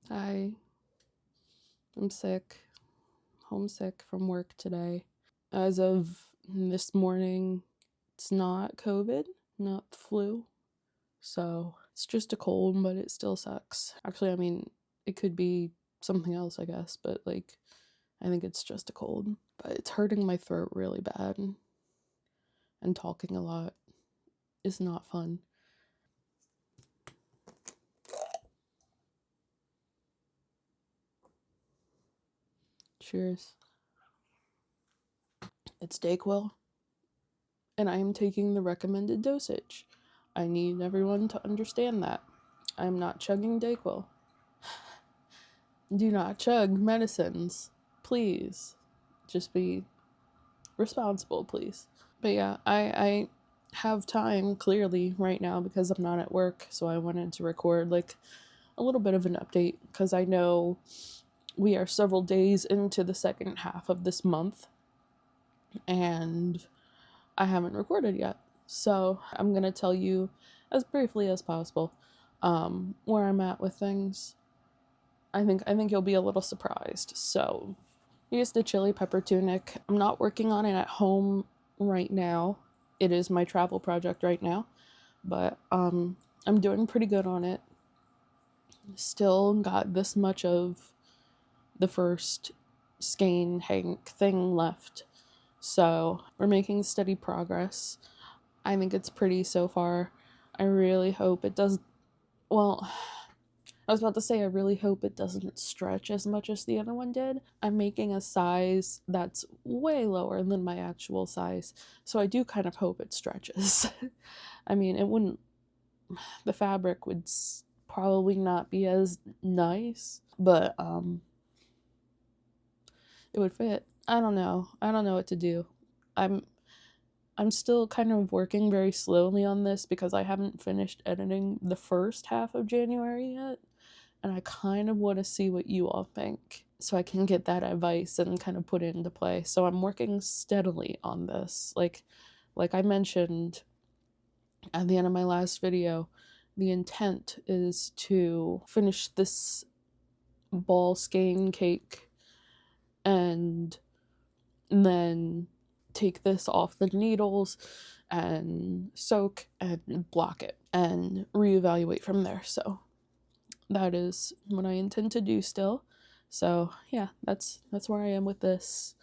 I'm sick, homesick from work today. As of this morning, it's not COVID, not the flu. So it's just a cold, but it still sucks. Actually, I mean, it could be something else, I guess, but like, I think it's just a cold. But it's hurting my throat really bad, and talking a lot is not fun. Cheers. It's Dayquil, and I am taking the recommended dosage. I need everyone to understand that. I'm not chugging Dayquil. Do not chug medicines. Please. Just be responsible, please. But yeah, I have time clearly right now because I'm not at work, so I wanted to record like a little bit of an update because I know we are several days into the second half of this month and I haven't recorded yet. So I'm gonna tell you as briefly as possible where I'm at with things. I think you'll be a little surprised. So here's the chili pepper tunic. I'm not working on it at home right now. It is my travel project right now, but I'm doing pretty good on it. Still got this much of the first skein hank thing left. So we're making steady progress. I think it's pretty so far. I really hope it does. Well, I was about to say I really hope it doesn't stretch as much as the other one did. I'm making a size that's way lower than my actual size, so I do kind of hope it stretches. I mean, it wouldn't. The fabric would probably not be as nice, but it would fit. I don't know. I don't know what to do. I'm I'm still kind of working very slowly on this because I haven't finished editing the first half of January yet. And I kind of want to see what you all think so I can get that advice and kind of put it into play. So I'm working steadily on this. Like I mentioned at the end of my last video, the intent is to finish this ball skein cake and then take this off the needles and soak and block it and reevaluate from there. So that is what I intend to do still. So yeah, that's where I am with this.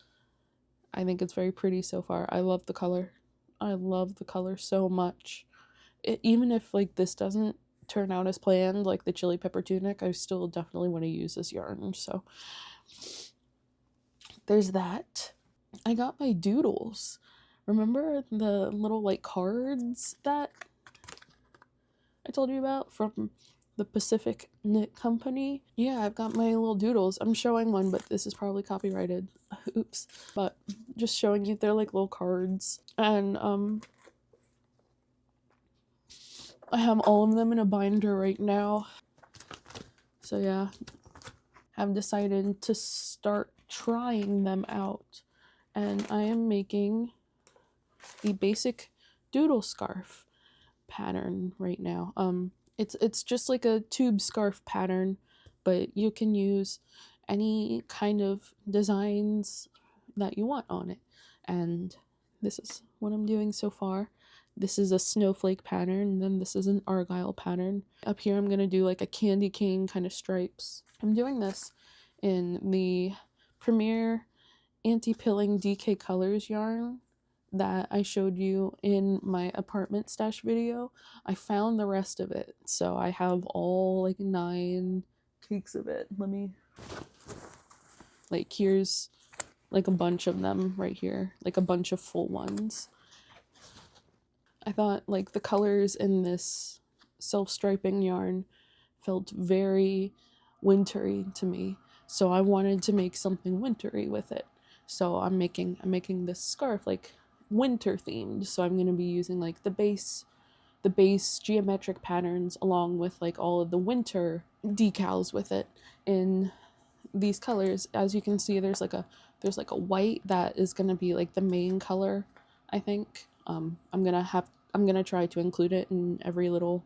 I think it's very pretty so far. I love the color. I love the color so much. Even if like this doesn't turn out as planned, like the chili pepper tunic, I still definitely want to use this yarn. So there's that. I got my doodles. Remember the little like cards that I told you about from the Pacific Knit Company? Yeah, I've got my little doodles. I'm showing one, but this is probably copyrighted. Oops. But just showing you, they're like little cards. And I have all of them in a binder right now. So yeah, I've decided to start trying them out. And I am making the basic doodle scarf pattern right now. It's just like a tube scarf pattern, but you can use any kind of designs that you want on it. And this is what I'm doing so far. This is a snowflake pattern, and then this is an argyle pattern. Up here I'm gonna do like a candy cane kind of stripes. I'm doing this in the Premier Anti-Pilling DK Colors yarn that I showed you in my apartment stash video. I found the rest of it, so I have all like 9 cakes of it. Let me, like, here's like a bunch of them right here, like a bunch of full ones. I thought like the colors in this self-striping yarn felt very wintry to me, so I wanted to make something wintry with it. So I'm making this scarf like winter themed. So I'm going to be using like the base geometric patterns along with like all of the winter decals with it in these colors. As you can see, there's like a white that is going to be like the main color, I think. I'm going to try to include it in every little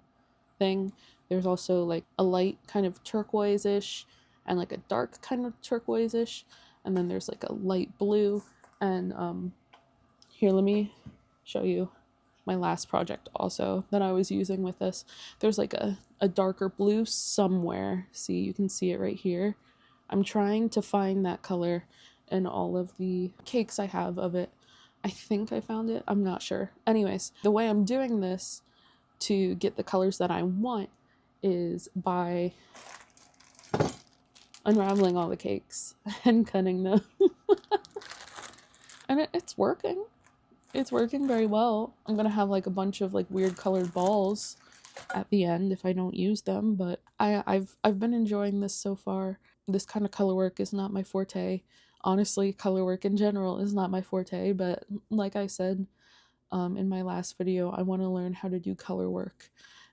thing. There's also like a light kind of turquoise-ish and like a dark kind of turquoise-ish, and then there's like a light blue. And here, let me show you my last project also that I was using with this. There's like a darker blue somewhere. See, you can see it right here. I'm trying to find that color in all of the cakes I have of it. I think I found it. I'm not sure. Anyways, the way I'm doing this to get the colors that I want is by unraveling all the cakes and cutting them. And it's working. It's working very well. I'm gonna have like a bunch of like weird colored balls at the end if I don't use them, but I've been enjoying this so far. This kind of color work is not my forte. Honestly, color work in general is not my forte, but like I said in my last video, I want to learn how to do color work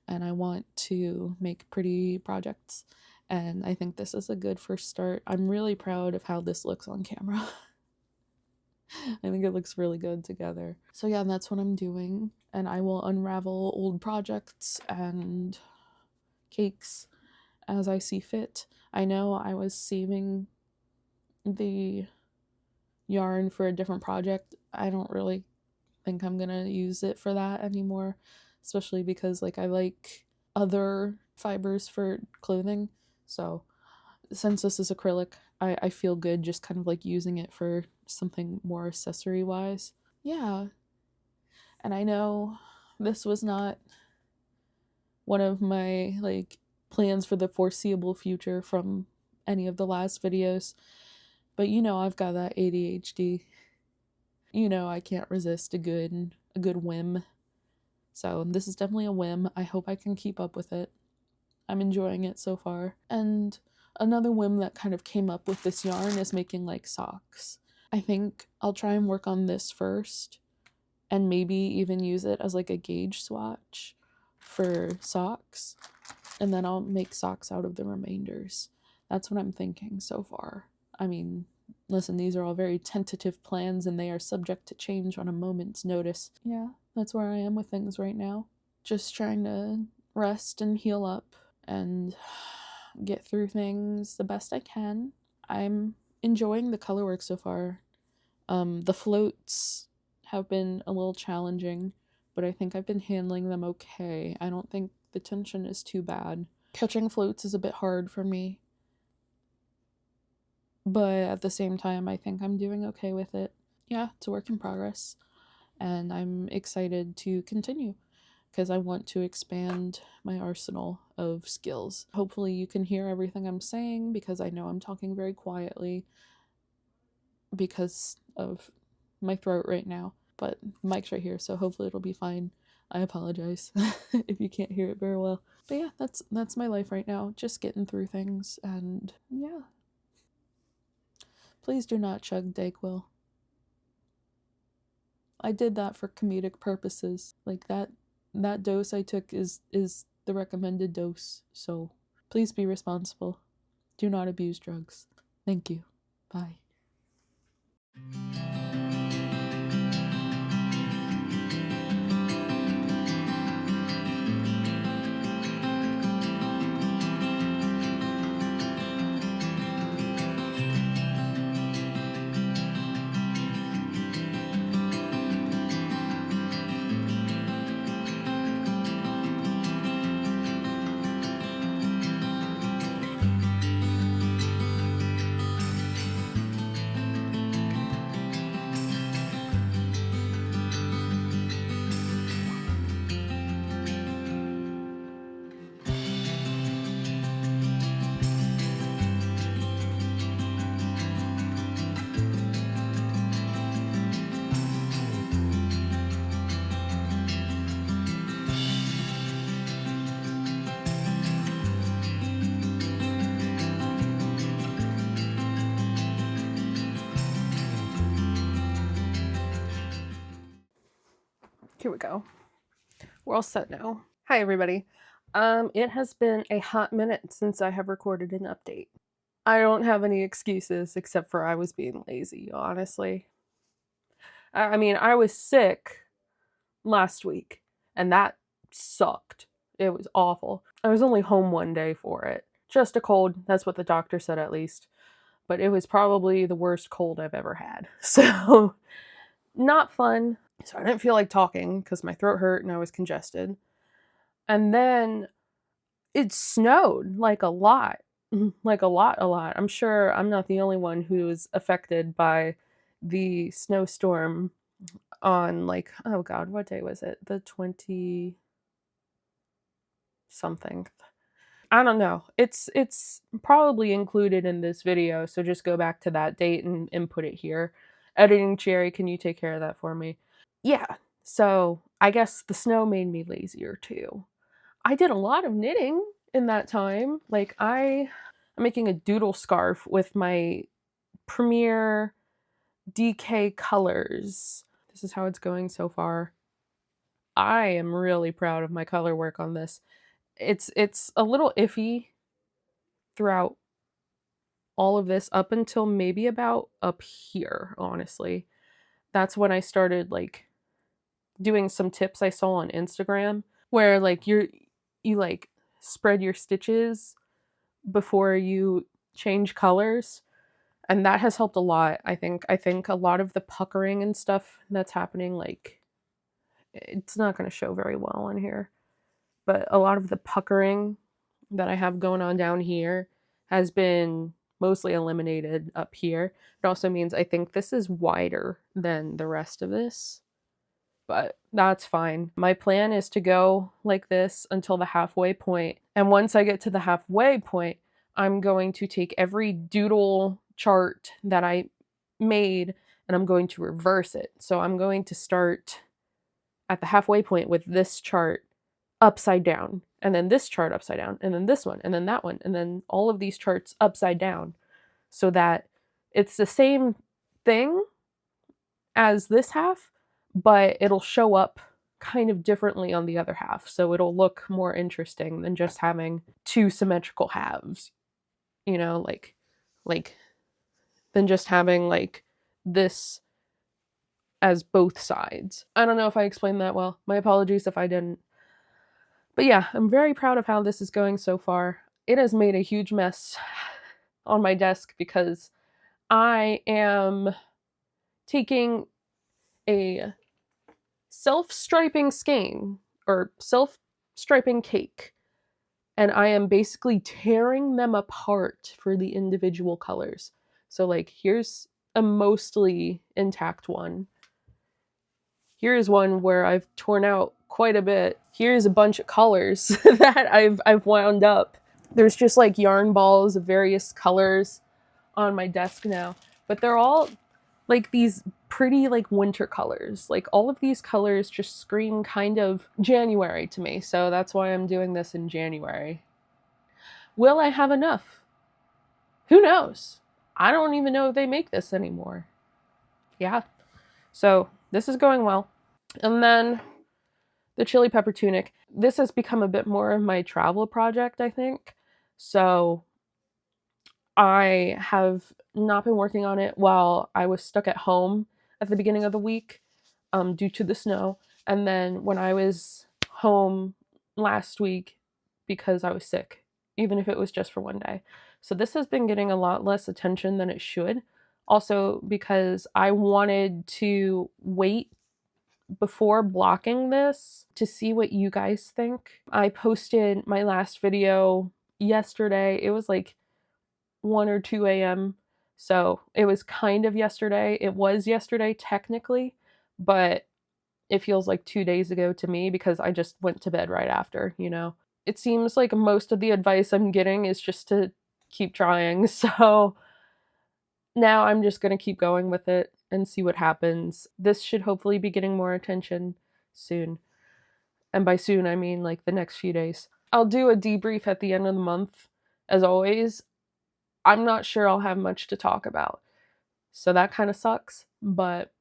and I want to make pretty projects. And I think this is a good first start. I'm really proud of how this looks on camera. I think it looks really good together. So yeah, that's what I'm doing. And I will unravel old projects and cakes as I see fit. I know I was saving the yarn for a different project. I don't really think I'm gonna use it for that anymore, especially because like I like other fibers for clothing. So since this is acrylic, I feel good just kind of like using it for something more accessory wise. Yeah. And I know this was not one of my like plans for the foreseeable future from any of the last videos, but you know I've got that ADHD. You know I can't resist a good whim. So this is definitely a whim. I hope I can keep up with it. I'm enjoying it so far. And another whim that kind of came up with this yarn is making like socks. I think I'll try and work on this first and maybe even use it as like a gauge swatch for socks. And then I'll make socks out of the remainders. That's what I'm thinking so far. I mean, listen, these are all very tentative plans and they are subject to change on a moment's notice. Yeah, that's where I am with things right now. Just trying to rest and heal up and get through things the best I can. I'm enjoying the color work so far. The floats have been a little challenging, but I think I've been handling them okay. I don't think the tension is too bad. Catching floats is a bit hard for me, but at the same time, I think I'm doing okay with it. Yeah, it's a work in progress, and I'm excited to continue because I want to expand my arsenal of skills. Hopefully you can hear everything I'm saying because I know I'm talking very quietly because of my throat right now, but mic's right here, so hopefully it'll be fine. I apologize if you can't hear it very well. But yeah, that's my life right now, just getting through things, and yeah. Please do not chug Dayquil. I did that for comedic purposes. Like that dose I took is the recommended dose, so please be responsible. Do not abuse drugs. Thank you. Bye. Here we go. We're all set now. Hi, everybody. It has been a hot minute since I have recorded an update. I don't have any excuses except for I was being lazy, honestly. I mean, I was sick last week, and that sucked. It was awful. I was only home one day for it. Just a cold. That's what the doctor said, at least. But it was probably the worst cold I've ever had. So, not fun. So I didn't feel like talking because my throat hurt and I was congested. And then it snowed like a lot. Like a lot. I'm sure I'm not the only one who was affected by the snowstorm on, like, oh god, what day was it? The 20 something. I don't know. It's probably included in this video, so just go back to that date and input it here. Editing Cherry, can you take care of that for me? Yeah. So I guess the snow made me lazier too. I did a lot of knitting in that time. Like I'm making a doodle scarf with my Premier DK colors. This is how it's going so far. I am really proud of my color work on this. It's a little iffy throughout all of this up until maybe about up here, honestly. That's when I started like doing some tips I saw on Instagram where like you like spread your stitches before you change colors, and that has helped a lot. I think a lot of the puckering and stuff that's happening, like, it's not going to show very well on here, but a lot of the puckering that I have going on down here has been mostly eliminated up here. It also means I think this is wider than the rest of this, but that's fine. My plan is to go like this until the halfway point. And once I get to the halfway point, I'm going to take every doodle chart that I made and I'm going to reverse it. So I'm going to start at the halfway point with this chart upside down, and then this chart upside down, and then this one, and then that one, and then all of these charts upside down, so that it's the same thing as this half, but it'll show up kind of differently on the other half. So it'll look more interesting than just having two symmetrical halves, you know, like than just having like this as both sides. I don't know if I explained that well. My apologies if I didn't. But yeah, I'm very proud of how this is going so far. It has made a huge mess on my desk because I am taking a self-striping skein or self-striping cake, and I am basically tearing them apart for the individual colors. So like, here's a mostly intact one. Here's one where I've torn out quite a bit. Here's a bunch of colors that I've wound up. There's just like yarn balls of various colors on my desk now, but they're all like these pretty like winter colors. Like all of these colors just scream kind of January to me, so that's why I'm doing this in January. Will I have enough? Who knows? I don't even know if they make this anymore. Yeah. So this is going well. And then the chili pepper tunic. This has become a bit more of my travel project, I think. So I have not been working on it while I was stuck at home at the beginning of the week due to the snow. And then when I was home last week because I was sick, even if it was just for one day. So this has been getting a lot less attention than it should. Also because I wanted to wait before blocking this to see what you guys think. I posted my last video yesterday. It was like 1 or 2 a.m. So it was kind of yesterday. It was yesterday technically, but it feels like 2 days ago to me because I just went to bed right after, you know. It seems like most of the advice I'm getting is just to keep trying. So now I'm just going to keep going with it and see what happens. This should hopefully be getting more attention soon. And by soon, I mean like the next few days. I'll do a debrief at the end of the month, as always. I'm not sure I'll have much to talk about. So that kind of sucks, but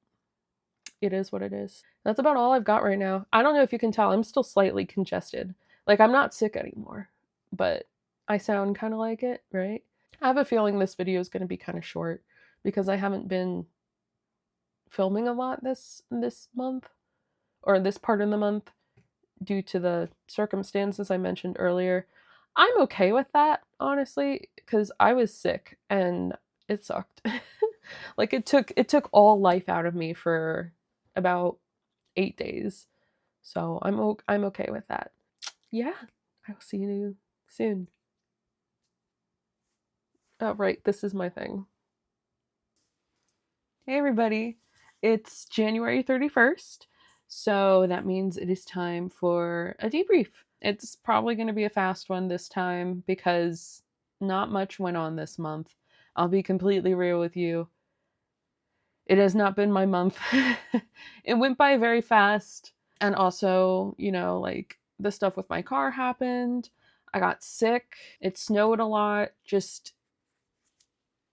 it is what it is. That's about all I've got right now. I don't know if you can tell, I'm still slightly congested. Like, I'm not sick anymore, but I sound kind of like it, right? I have a feeling this video is going to be kind of short because I haven't been filming a lot this month, or this part of the month, due to the circumstances I mentioned earlier. I'm okay with that, honestly, because I was sick and it sucked. Like it took all life out of me for about 8 days. So I'm okay with that. Yeah, I'll see you soon. Oh, right, this is my thing. Hey everybody, it's January 31st, so that means it is time for a debrief. It's probably going to be a fast one this time because not much went on this month. I'll be completely real with you. It has not been my month. It went by very fast, and also, like the stuff with my car happened. I got sick. It snowed a lot. Just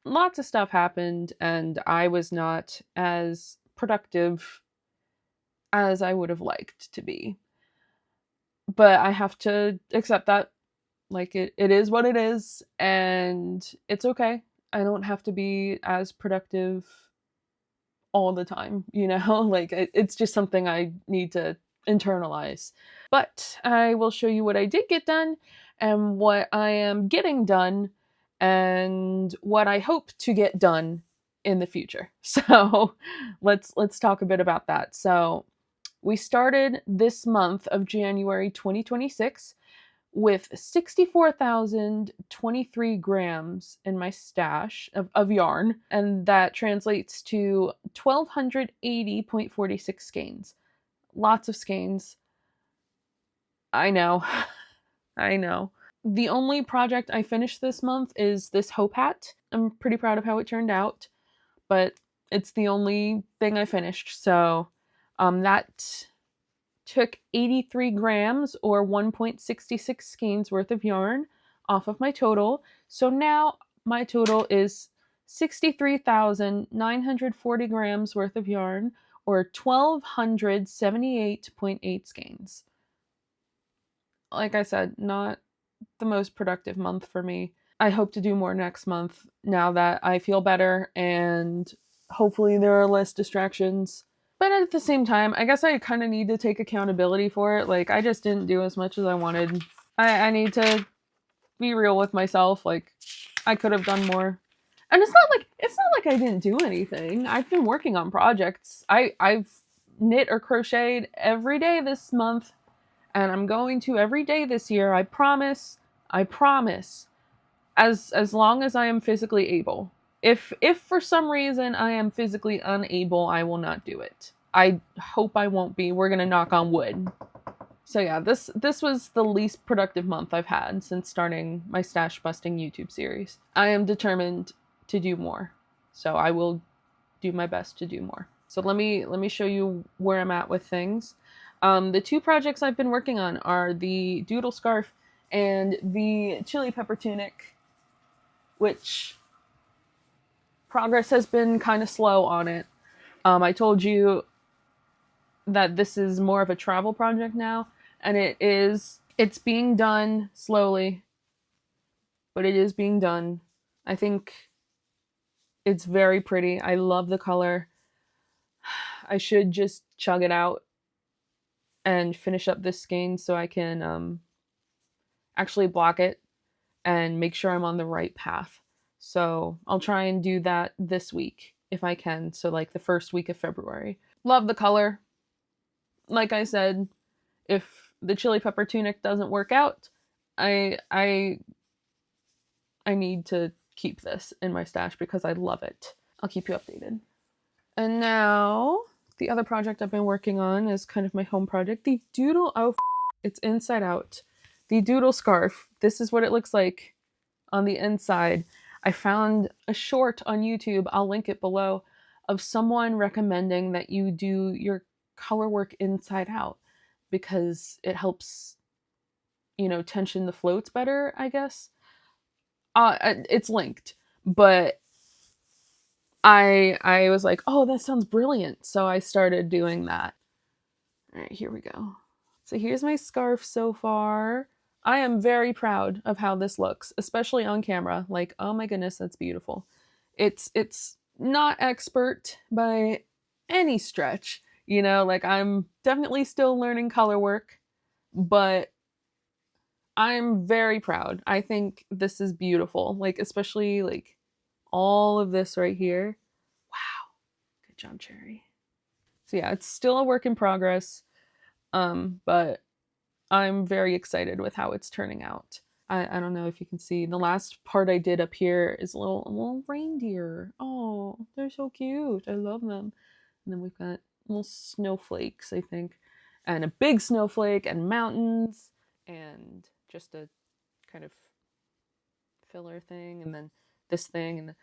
lots of stuff happened, and I was not as productive as I would have liked to be. But I have to accept that. Like, it is what it is, and it's okay. I don't have to be as productive all the time, Like, it's just something I need to internalize. But I will show you what I did get done and what I am getting done and what I hope to get done in the future. So let's talk a bit about that. So we started this month of January 2026 with 64,023 grams in my stash of yarn, and that translates to 1,280.46 skeins. Lots of skeins. I know. I know. The only project I finished this month is this hope hat. I'm pretty proud of how it turned out, but it's the only thing I finished. So that took 83 grams or 1.66 skeins worth of yarn off of my total. So now my total is 63,940 grams worth of yarn or 1,278.8 skeins. Like I said, not the most productive month for me. I hope to do more next month now that I feel better and hopefully there are less distractions. But at the same time, I guess I kind of need to take accountability for it. Like, I just didn't do as much as I wanted. I need to be real with myself. Like, I could have done more. And it's not like I didn't do anything. I've been working on projects. I've knit or crocheted every day this month, and I'm going to every day this year. I promise. I promise. As long as I am physically able. If for some reason I am physically unable, I will not do it. I hope I won't be. We're gonna knock on wood. So yeah, this was the least productive month I've had since starting my stash busting YouTube series. I am determined to do more. So I will do my best to do more. So let me show you where I'm at with things. The two projects I've been working on are the doodle scarf and the chili pepper tunic, which progress has been kind of slow on it. I told you that this is more of a travel project now, and it is. It's being done slowly, but it is being done. I think it's very pretty. I love the color. I should just chug it out and finish up this skein so I can actually block it and make sure I'm on the right path. So I'll try and do that this week if I can. So like the first week of February. Love the color. Like I said, if the chili pepper tunic doesn't work out, I need to keep this in my stash because I love it. I'll keep you updated. And now the other project I've been working on is kind of my home project. The doodle, it's inside out. The doodle scarf. This is what it looks like on the inside. I found a short on YouTube, I'll link it below, of someone recommending that you do your colorwork inside out because it helps, tension the floats better, I guess. It's linked, but I was like, oh, that sounds brilliant. So I started doing that. All right, here we go. So here's my scarf so far. I am very proud of how this looks, especially on camera. Like, oh my goodness, that's beautiful. It's not expert by any stretch, like I'm definitely still learning color work, But I'm very proud. I think this is beautiful. Like, especially like all of this right here. Wow. Good job, Cherry. So yeah, it's still a work in progress. But I'm very excited with how it's turning out. I don't know if you can see. The last part I did up here is a little reindeer. Oh, they're so cute. I love them. And then we've got little snowflakes, I think. And a big snowflake and mountains and just a kind of filler thing and then this thing and the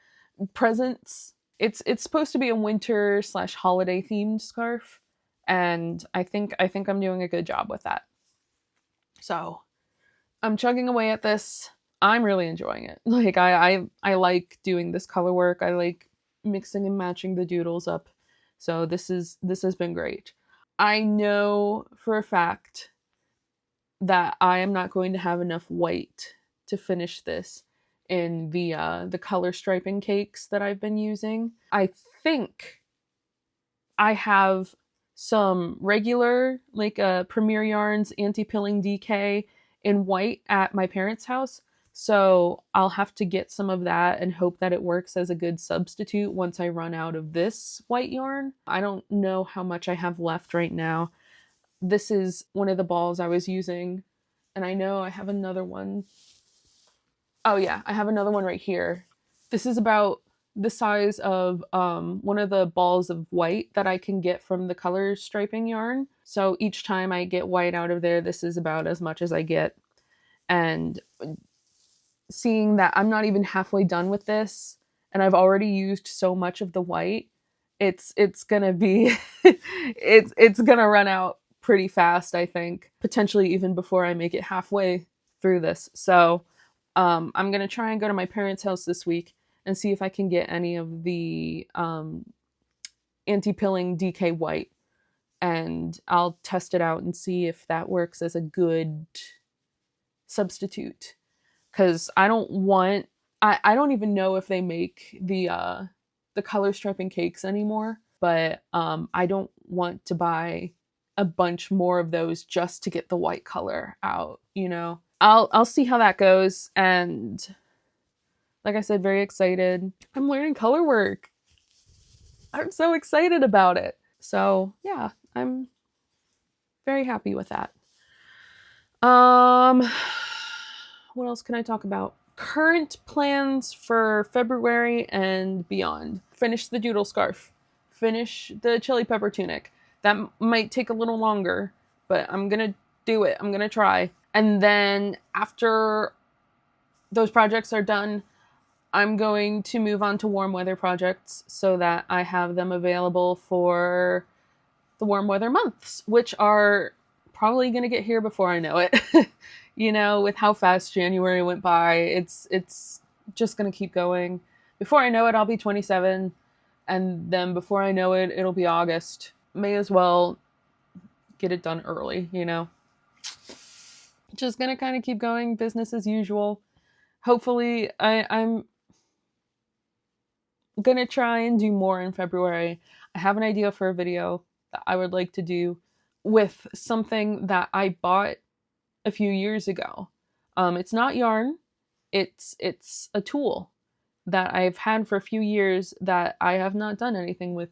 presents. It's supposed to be a winter slash holiday themed scarf, and I think I'm doing a good job with that. So I'm chugging away at this. I'm really enjoying it. Like I like doing this color work. I like mixing and matching the doodles up. So this has been great. I know for a fact that I am not going to have enough white to finish this in the color striping cakes that I've been using. I think I have some regular like Premier Yarns anti-pilling DK in white at my parents' house. So I'll have to get some of that and hope that it works as a good substitute once I run out of this white yarn. I don't know how much I have left right now. This is one of the balls I was using, and I know I have another one. Oh yeah, I have another one right here. This is about the size of one of the balls of white that I can get from the color striping yarn. So each time I get white out of there, this is about as much as I get. And seeing that I'm not even halfway done with this and I've already used so much of the white, it's gonna be it's gonna run out pretty fast, I think, potentially even before I make it halfway through this. So I'm gonna try and go to my parents' house this week and see if I can get any of the anti-pilling DK white, and I'll test it out and see if that works as a good substitute. Because I don't want, I don't even know if they make the color striping cakes anymore, but I don't want to buy a bunch more of those just to get the white color out, you know. I'll see how that goes, and like I said, very excited. I'm learning color work. I'm so excited about it. So yeah, I'm very happy with that. What else can I talk about? Current plans for February and beyond. Finish the doodle scarf. Finish the chili pepper tunic. That might take a little longer, but I'm gonna do it. I'm gonna try. And then after those projects are done, I'm going to move on to warm weather projects so that I have them available for the warm weather months, which are probably going to get here before I know it. You know, with how fast January went by, it's just going to keep going. Before I know it, I'll be 27, and then before I know it, it'll be August. May as well get it done early, you know. Just going to kind of keep going, business as usual. Hopefully, I'm going to try and do more in February. I have an idea for a video that I would like to do with something that I bought a few years ago. It's not yarn. It's a tool that I've had for a few years that I have not done anything with,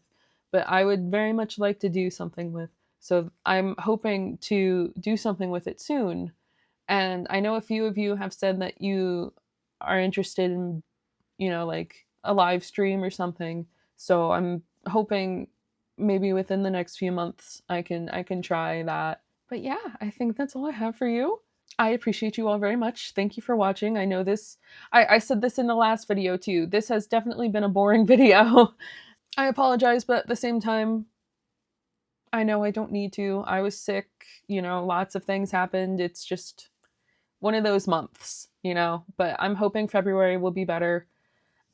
but I would very much like to do something with. So I'm hoping to do something with it soon. And I know a few of you have said that you are interested in, you know, like a live stream or something. So I'm hoping maybe within the next few months I can try that. But yeah, I think that's all I have for you. I appreciate you all very much. Thank you for watching. I know this, I said this in the last video too. This has definitely been a boring video. I apologize, but at the same time, I know I don't need to. I was sick, you know, lots of things happened. It's just one of those months, you know, but I'm hoping February will be better.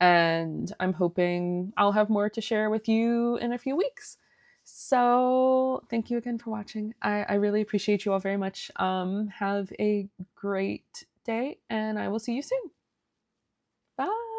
And I'm hoping I'll have more to share with you in a few weeks. So thank you again for watching. I really appreciate you all very much. Have a great day, and I will see you soon. Bye.